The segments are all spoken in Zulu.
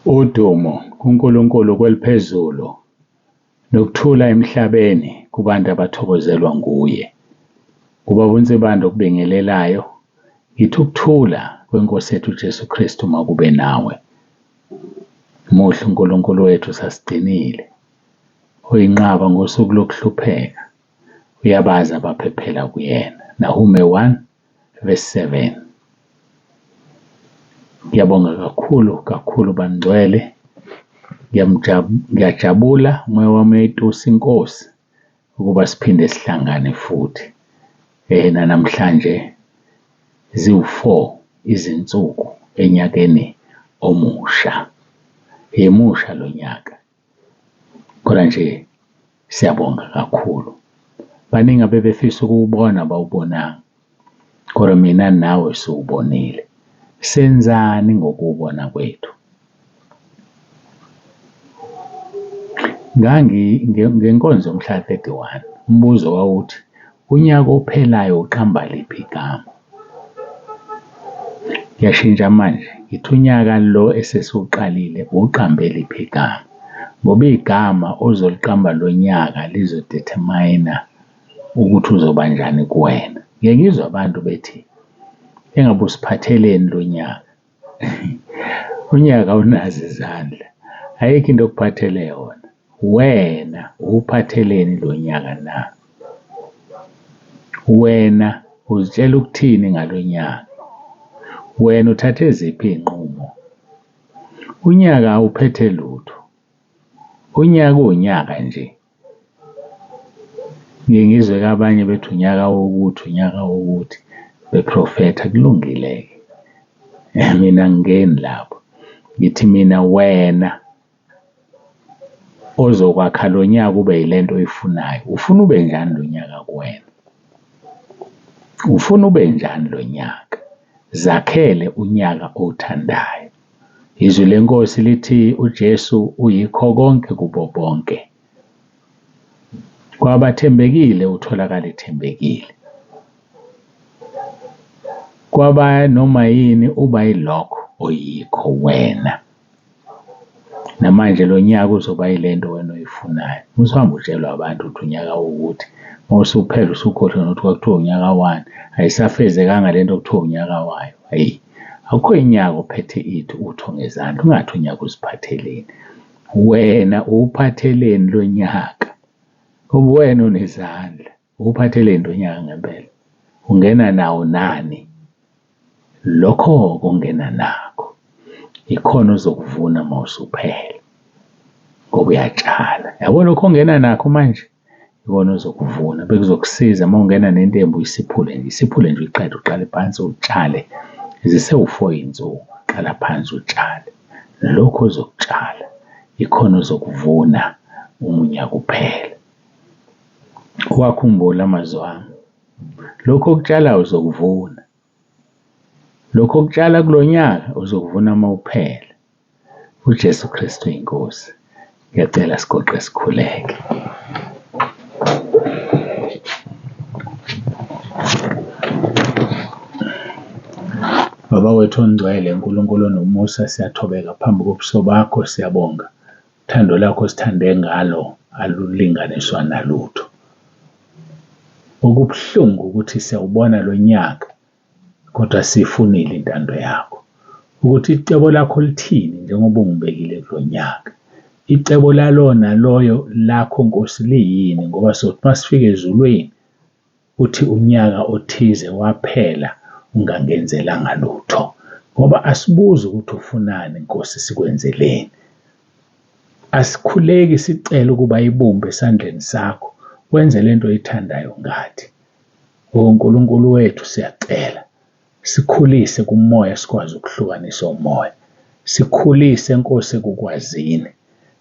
Udumo kuNkulunkulu kweliphezulu nokuthula emhlabeni kubantu abathokozelwa nguye. Kuba uNsibando okubingelelayo, ngithi ukuthula kweNkosi yethu uJesu Kristu makube nawe. Muhle uNkulunkulu wethu sasigcinile. Uyinqaba ngosuku lokuhlupheka. Uyabazi abaphephela kuyena. Nahume 1:7. Ngiyabonga kakhulu bangcwele. Ngiyajabula umoya wami uyayitusa Inkosi ukuba siphinde sihlangane futhi. Namhlanje ziwu-4 izinsuku enyakeni omusha. Emusha lo nyaka. Kodwa nje siyabonga kakhulu. Baningi abebefisa ukuwubona bawubonanga. Kodwa mina nawe siwubonile. Senzani ngokuwubona kwethu? Ngenkonzo yomhla 31, umbuzo wawuthi unyaka ophelayo uqamba liphi igama? Ngiyashintsha manje, ngithi unyaka lo esesiwuqalile uqambe liphi igama? Ngoba igama ozoliqamba lo nyaka lizodetermine ukuthi uzoba njani kuwena. Ngeke ngizwe abantu bethi engabe usiphatheleni lo nyaka. Unyaka awunazo izandla. Ayikho into okuphathele yona. Wena uphatheleni lo nyaka na? Wena uzitshela ukuthini ngalo nyaka? Wena uthathe ziphi izinqumo? Unyaka awuphethe lutho. Unyaka unyaka nje. Ngizwe abanye bethi unyaka wokuthi beprofetha kulungile. Mina ngingeni lapho. Ngithi mina wena ozokwakha lo nyaka ube yilento oyifunayo. Ufuna ube njani lo nyaka kuwena? Ufuna ube njani lo nyaka? Zakhele unyaka othandayo. Izwi leNkosi lithi uJesu uyikho konke kubo bonke. Kwabathembekile utholakala ethembekile. Kwaba noma yini uba yilokho oyikho wena. Namanje lo nyaka uzoba yilento wena oyifunayo. Usihamba utshelwa abantu ukuthi unyaka wokuthi mawusuphela usukhohlwa nokuthi kwakuthiwa unyaka wani. Ayisafezekanga lento okuthiwa unyaka wayo. Akukho inyaka ophethe utho ngezandla. Ungathi unyaka uziphatheleni. Wena uphatheleni lo nyaka. Ngoba wena unezandla. Uphatheleni lo nyaka ngempela. Ungena nawo nani? Lokho kungena nakho. Ikhona uzokuvuna mawusuphela. Ngoba uyatshala. Yabo lokho ongena nakho manje. Ikona uzokuvuna. Bekuzokusiza uma ungena nentembu isiphule nje uyiqede uqale phansi utshale. Zise-4 izinsuku. Qala phansi utshale. Lokho uzokutshala. Ikhona uzokuvuna umunyaka uphela. Wakhumbula amazwi ami. Lokho okutshala uzokuvuna. Lokho okutshala kulonyaka uzokuvuna uma uphela. uJesu Kristu uyinkosi. Ngiyacela sigoqe sikhuleke. Baba wethu ongcwele, uNkulunkulu nomusa, siyathobeka phambi kobuso bakho, siyabonga. Uthando lakho sithande ngalo alulinganiswa nalutho. Okubuhlungu ukuthi siyawubona lo nyaka kodwa sifunile intando yakho. Ukuthi icebo lakho lithini njengoba ungibekile kulo nyaka. Icebo lalona loyo lakho Nkosi liyini ngoba sothi masifika ezulwini uthi unyaka othize waphela ungangenzelanga lutho. Ngoba asibuzi ukuthi ufunani Nkosi sikwenzeleni. Asikhuleki sicela ukuba ibumbe esandleni sakho wenze lento oyithandayo ngathi. uNkulunkulu wethu siyacela sikhulise kumoya sikwazi ukuhlukanisa umoya. Sikhulise Nkosi kukwazini.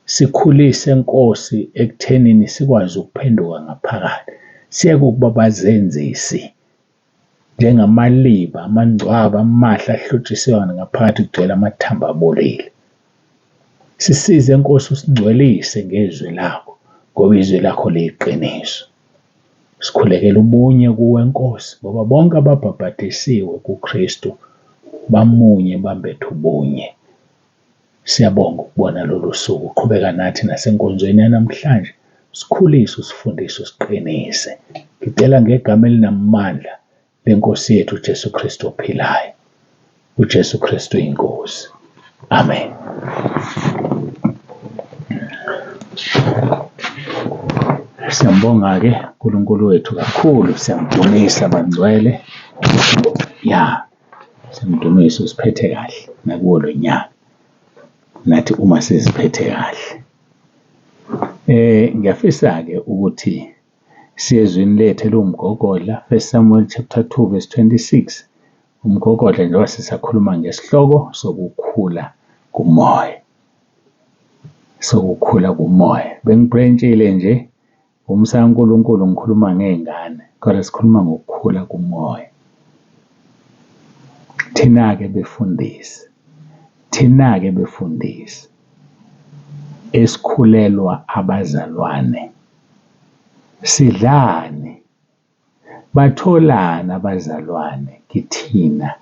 Sikhulise Nkosi ekuthenini sikwazi ukuphenduka ngaphakathi. Siyeke ukuba bazenzisi. Njengamaliba, amangcwaba, amahla ahlotshiswayo ngaphakathi kugcwele amathambo abolile. Sisize Nkosi usingcwelise ngezwi lakho ngoba izwi lakho liyiqiniso. Sikhulekela ubunye kuwe Nkosi ngoba bonke ababhabhadisiwe kuKristu bamunye bambethe ubunye. Siyabonga ukubona lolu suku. Qhubeka nathi nasenkonzweni yanamhlanje, sikhulise, usifundise, usiqinise. Ngicela ngegama elinamandla leNkosi yethu uJesu Kristu ophilayo. UJesu Kristu uyinkosi. Amen. Siyambonga-ke uNkulunkulu wethu kakhulu, siyamdumisa bangcwele. Siyamdumisa, usiphethe kahle nakuwo lo nyaka. Nathi uma siziphethe kahle. Ngiyafisa-ke ukuthi siyezwini lethu elumgogodla, 1 Samuel chapter 2 verse 26. Umgogodla njengoba sisakhuluma ngesihloko sokukhula kumoya. Sokukhula kumoya. Bengibhrentshile nje uMsankulunkulu ngikhuluma ngezingane, kodwa sikhuluma ngokukhula kumoya. Thina-ke befundisi esikhulelwa abazalwane, sidlani, batholani abazalwane kithina,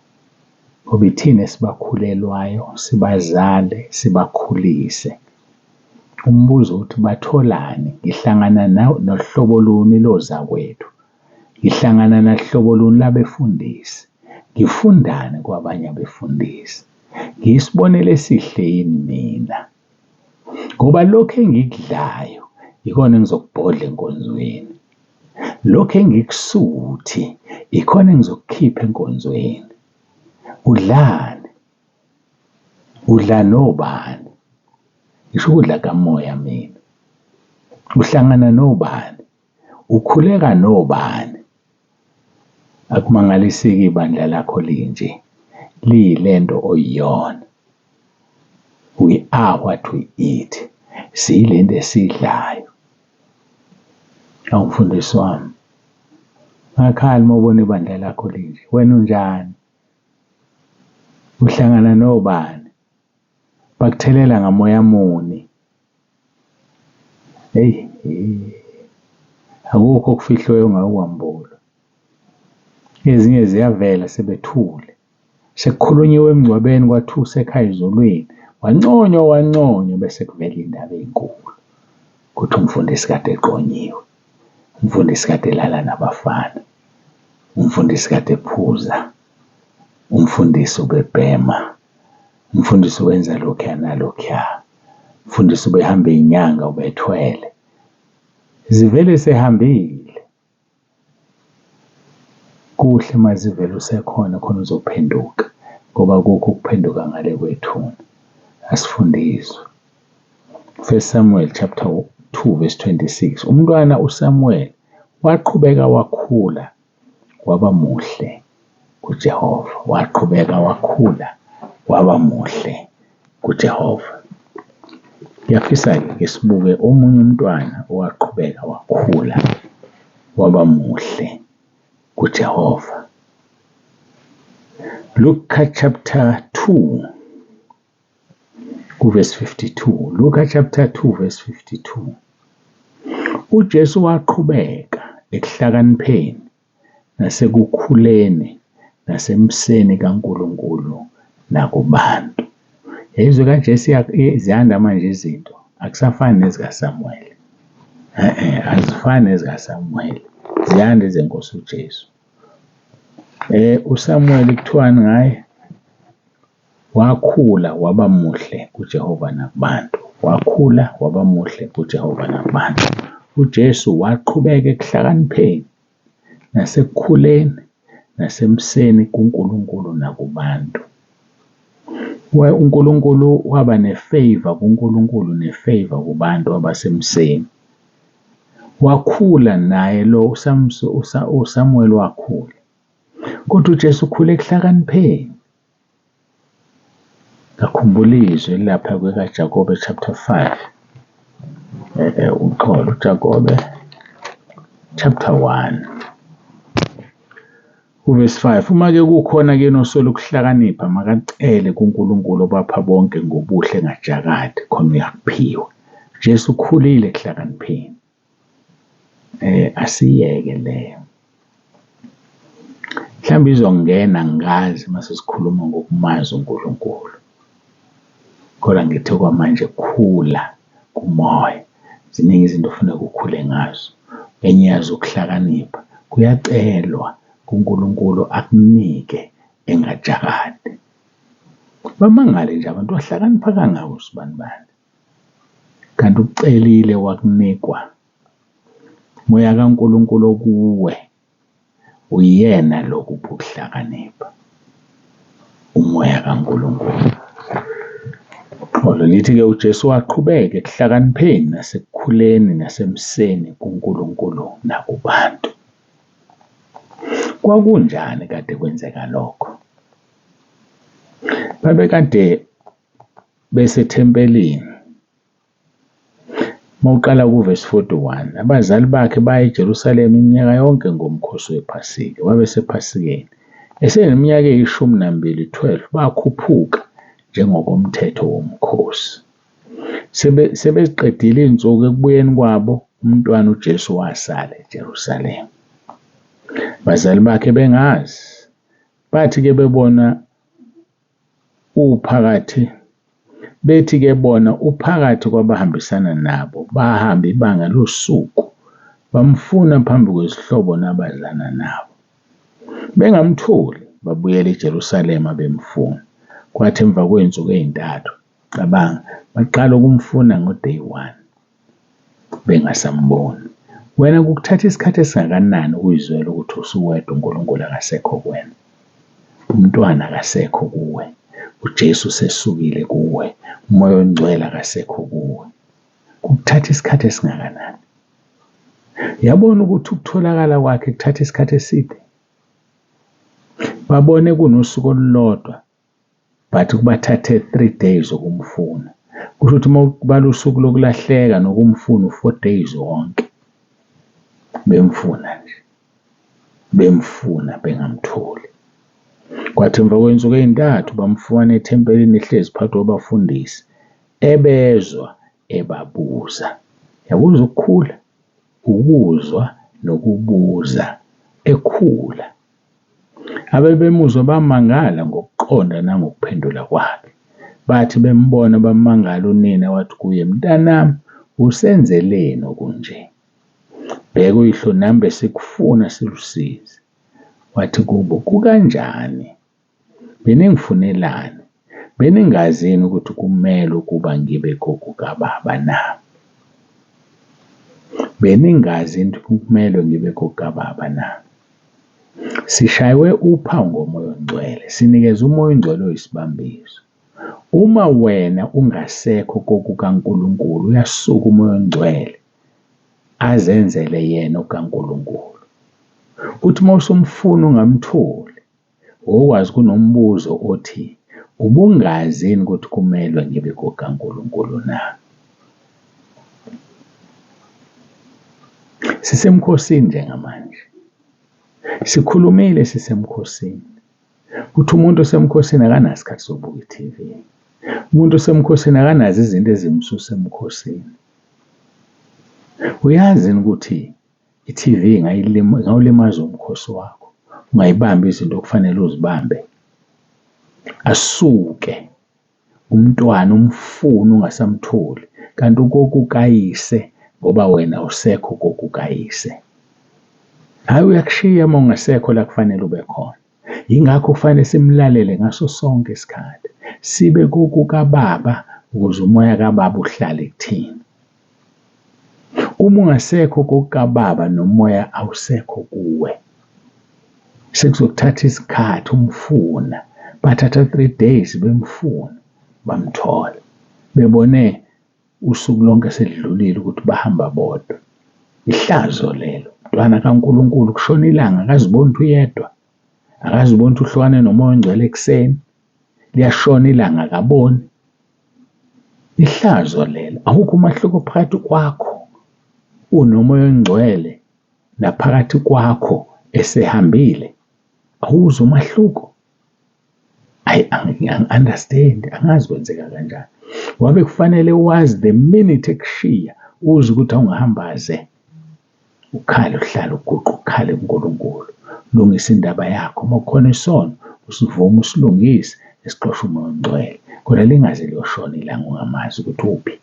ngoba ithina esibakhulelwayo, sibazale, sibakhulise. Umbuzo uthi batholani? Ngihlangana nohlobo luni lozakwethu? Ngihlangana nohlobo luni labefundisi? Ngifundani kwabanye abefundisi? Ngiyisibonelo esihle yini mina? Ngoba lokho engikudlayo ikhona engizokubhodla enkonzweni. Lokho engikusuthi ikhona engizokukhipha enkonzweni. Udlani? Udla nobani? Ngisho ukudla kamoya mina. Uhlangana nobani? Ukhuleka nobani? Akumangaliseki ibandla lakho linje. Liyilento oyiyona. We are what we eat. Siyilento esidlayo. Awumfundisi wami. Ngakhala uma ubona ibandla lakho linje. Wena unjani? Uhlangana nobani? Bakuthelela ngamoya muni? Akukho okufihlwe ongawambula. Ezinye ziyavela sebethule. Sekukhulunyiwe emngcwabeni kwathusa ekhaya ezulwini. Wanconywa bese kuvela indaba ezinkulu. Kuthi umfundisi kade eqonyiwe. Umfundisi kade elala nabafana. Umfundisi kade ephuza. Umfundisi ubebhema. Umfundisi wenza lokhuya nalokhuya. Umfundisi ubehamba inyanga ubethwele. Zivele sehambile. Kuhle mazivele usekhona khona uzophenduka, ngoba kukho ukuphenduka ngale kwethuna. Asifundiswe. 1 Samuel chapter 2 verse 26. Umntwana uSamuel waqhubeka wakhula waba muhle kuJehova. Waqhubeka wakhula waba muhle kuJehova. Ngiyafisa-ke sibuke omunye umntwana owaqhubeka wakhula waba muhle kuJehova. Luke chapter 2 verse 52. Luke chapter 2 verse 52. UJesu waqhubeka ekuhlakanipheni nasekukhuleni nasemseni kaNkulunkulu nakubantu. Yizwe kaJesu ziyanda manje izinto. Akusafani nezikaSamuel. Azifani nezikaSamuel. Ziyanda izenkosi uJesu. USamuel kuthiwani ngaye? Wakhula waba muhle kuJehova nakubantu. Wakhula waba muhle kuJehova nakubantu. UJesu waqhubeka ekuhlakanipheni nasekukhuleni nasemseni kuNkulunkulu nakubantu. uNkulunkulu waba nefavor kuNkulunkulu nefavor kubantu abasemseni. Wakhula naye lo uSamuel wakhula. Kodwa uJesu ukhule ekuhlakanipheni. Ngakhumbula izwi lapha kwekaJakobe chapter 5. Uqolo uJakobe chapter 1 verse 5. Uma-ke kukhona ke nosola ukuhlakanipha makacele kuNkulunkulu obapha bonke ngobuhle ngajakade khona uyakuphiwa. Jesu ukhulile ekuhlakanipheni. Asiyeke leyo. Mhlawumbe izongena ngazi mase sikhuluma ngokumazi uNkulunkulu. kodwa ngithi kwamanje khula kumoya. Ziningi izinto ofuneka ukhule ngazo. Enye yazo ukuhlakanipha. Kuyacelwa kuNkulunkulu akunike engajakade. Bamangale nje abantu bahlakanipha kangako sibanibani. Kanti ukucelile wakunikwa. Moya kaNkulunkulu okuwe uyena lokhu ukuhlakanipha. Umoya kaNkulunkulu. Olo lithi-ke uJesu waqhubeka ekuhlakanipheni nasekukhuleni nasemseni kuNkulunkulu nakubantu. Kwakunjani kade kwenzeka lokho? Babekade besethempelini. Mawuqala kuverse 41, abazali bakhe baya eJerusalema iminyaka yonke ngomkhosi wePhasika. BabesePhasikeni. Eseneminyaka eyi12, 12, bakhuphuka njengokomthetho womkhosi. Sebeziqedile izinsuku ekubuyeni kwabo, umntwana uJesu wasala eJerusalema. Abazali bakhe bengazi. Bathi-ke bebona bethi-ke bona uphakathi kwabahambisana nabo, bahamba ibanga losuku, bamfuna phambi kwezihlobo nabazana nabo. Bengamtholi, babuyela eJerusalema bemfuna. Kwathi emva kwey'nsuku ey'ntathu, cabanga, baqala ukumfuna ngo-day 1, bengasamboni. Wena kukuthatha isikhathi esingakanani ukuyizwela ukuthi usuwedwa, uNkulunkulu akasekho kuwena, umntwana akasekho kuwe, uJesu sesukile kuwe, umoya ongcwele akasekho kuwe? Kukuthatha isikhathi esingakanani? Yabona ukuthi ukutholakala kwakhe kuthatha isikhathi eside. Babone kunosuku olulodwa, but kubathathe 3 days ukumfuna. Kusho ukuthi mawubala usuku lokulahleka nokumfuna 4 days wonke. Bemfuna nje. Bemfuna bengamtholi. Kwathi emva kwey'nsuku ey'ntathu bamfumana ethempelini ehlezi phakathi kwabafundisi, ebezwa ebabuza. Yabuza ukukhula, ukuzwa nokubuza, ekhula. Abebemuzwa bamangala ngokuqonda nangokuphendula kwakhe. Bathi bembona bamangala unina, wathi kuye, mntanami, usenzeleni okunje? Bheka uyihlo nami besikufuna silusize. Wathi kubo, kukanjani? Beningifunelani? Beningazini ukuthi kumele ukuba ngibe gogo kababa na? Beningazini ukuthi kumele ngibe gogo kababa na? Sishaywe uphawu ngomoya ongcwele, sinikeza umoya ongcwele oyisibambiso. Uma wena ungasekho kokukaNkulunkulu, uyasuka umoya ongcwele azenzele yena ukaNkulunkulu. Uthi mawusumfuna ungamtholi, okwazi kunombuzo othi, ubungazini ukuthi kumele ngibe kokaNkulunkulu na? Sisemkhosini njengamanje. Sikhulumile sisemkhosini. Uthi umuntu osemkhosini akanasikhathi sokubuka iTV. Umuntu osemkhosini akanazi izinto ezimsusa emkhosini. Uyazi ukuthi iTV ingawulimaza umkhosi wakho. Ungayibambi izinto okufanele uzibambe. Asuke umntwana umfuna ungasamtholi, kanti ukokukayise ngoba wena usekho kokukayise. Hayi uyakushiya uma ungasekho la kufanele ube khona. Yingakho kufanele simlalele ngaso sonke isikhathi. Sibe kokukababa ukuze umoya kababa uhlale kuthina. Uma ungasekho kokukababa nomoya awusekho kuwe, sekuzokuthatha isikhathi umfuna. Bathatha 3 days bemfuna, bamthola. Bebone usuku lonke selidlulile ukuthi bahamba bodwa. Ihlazo lelo. Mntwana kaNkulunkulu, kushona ilanga akaziboni ukuthi uyedwa. Akaziboni ukuthi uhlukane nomoya ongcwele ekuseni. Liyashona ilanga akaboni. Ihlazo lelo. Awukho umahluko phakathi kwakho unomoya ongcwele naphakathi kwakho esehambile. Awuzwa umahluko. I understand. Angazi kwenzeka kanjani. Wabe kufanele wazi the minute ekushiya uze ukuthi awungahambaze. Ukhale uhlale uguqa ukhale kuNkulunkulu. Lungisa indaba yakho. Uma kukhona isono, usivuma usilungise, esixosha umoya ongcwele. kodwa lingaze liyoshona ilanga ungamazi ukuthi uphi.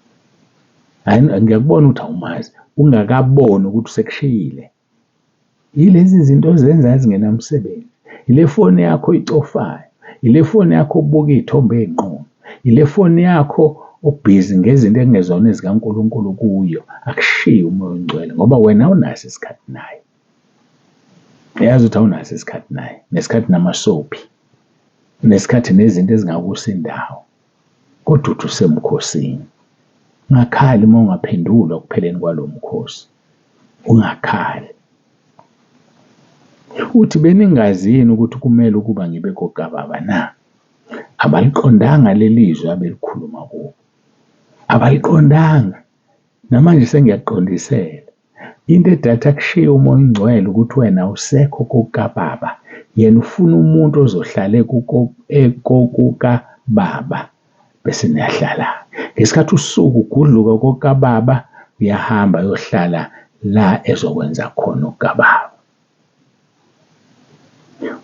Ngiyakubona ukuthi awumazi ungakaboni ukuthi sekushiyile. Yilezi zinto ozenza ezingenamsebenzi. Ile foni yakho oyicofayo, ile foni yakho obuka iy'thombe ey'nqunu, ile foni yakho obhizi ngezinto ekungezona ezikaNkulunkulu kuyo. Akushiye umoya ongcwele ngoba wena awunaso isikhathi naye. Uyazi ukuthi awunaso isikhathi naye, nesikhathi namasophi, nesikhathi nezinto ezingakusa indawo. Kodwa uthi usemkhosini. Ungakhali uma ungaphendulwa ekupheleni kwalo mkhosi. Ungakhali. Uthi beningazi yini ukuthi kumele ukuba ngibe kogababa na? Abaliqondanga lelizwe abelikhuluma kubo. Abaliqondanga. Namanje sengiyaqondisela. Into edatha kushiye umoya ongcwele ukuthi wena usekho kogababa. Yena ufuna umuntu ozohlala ekokukababa. Bese niyahlala. Ngesikhathi usuku ugudluka kokababa uyahamba uyohlala la ezokwenza khona ukababa.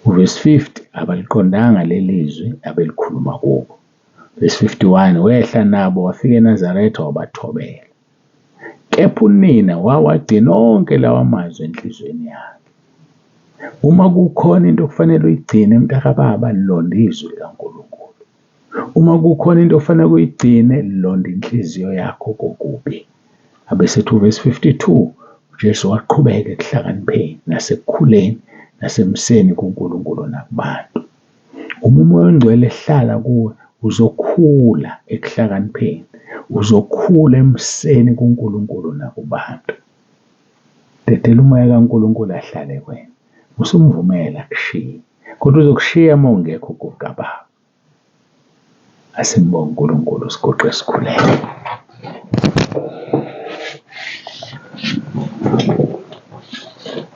Verse 50 abaliqondanga lelizwe abelikhuluma kubo. Verse 51 wehla nabo wafika eNazaretha wabathobela. Kepha unina wawagcina onke lawa mazwi enhlizweni yakhe. Uma kukhona into okufanele uyigcine mntakababa, londa izwi likaNkulunkulu. Uma kukhona into okufanele uyigcine, londa inhliziyo yakho kokubi. Abesethi verse 52 uJesu waqhubeka ekuhlakanipheni nasekukhuleni nasemseni kuNkulunkulu nakubantu. Uma umoya ongcwele ehlala kuwe uzokhula ekuhlakanipheni, uzokhula emseni kuNkulunkulu nakubantu. Dedela umoya kaNkulunkulu ahlale kuwena. Usumvumela akushiye, kodwa uzokushiya uma ungekho kogababa. Asimbonge uNkulunkulu, sigoqe sikhuleke.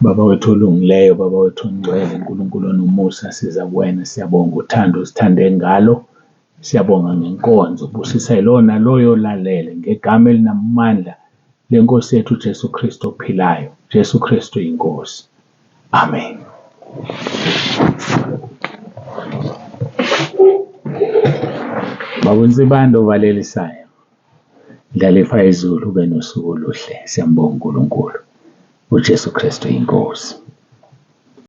Baba wethu olungileyo, Baba wethu ongcwele, uNkulunkulu onomusa, siza kuwena, siyabonga uthando osithande ngalo. Siyabonga ngenkonzo, busisa yilona loyo lalele ngegama elinamandla lenkosi yethu uJesu Kristu ophilayo. Jesu Kristu uyinkosi. Amen. Baba uNsibando ovalelisayo, Ndlalifa izulu ube nosuku oluhle. Siyambonga uNkulunkulu. uJesu Kristu uyinkosi.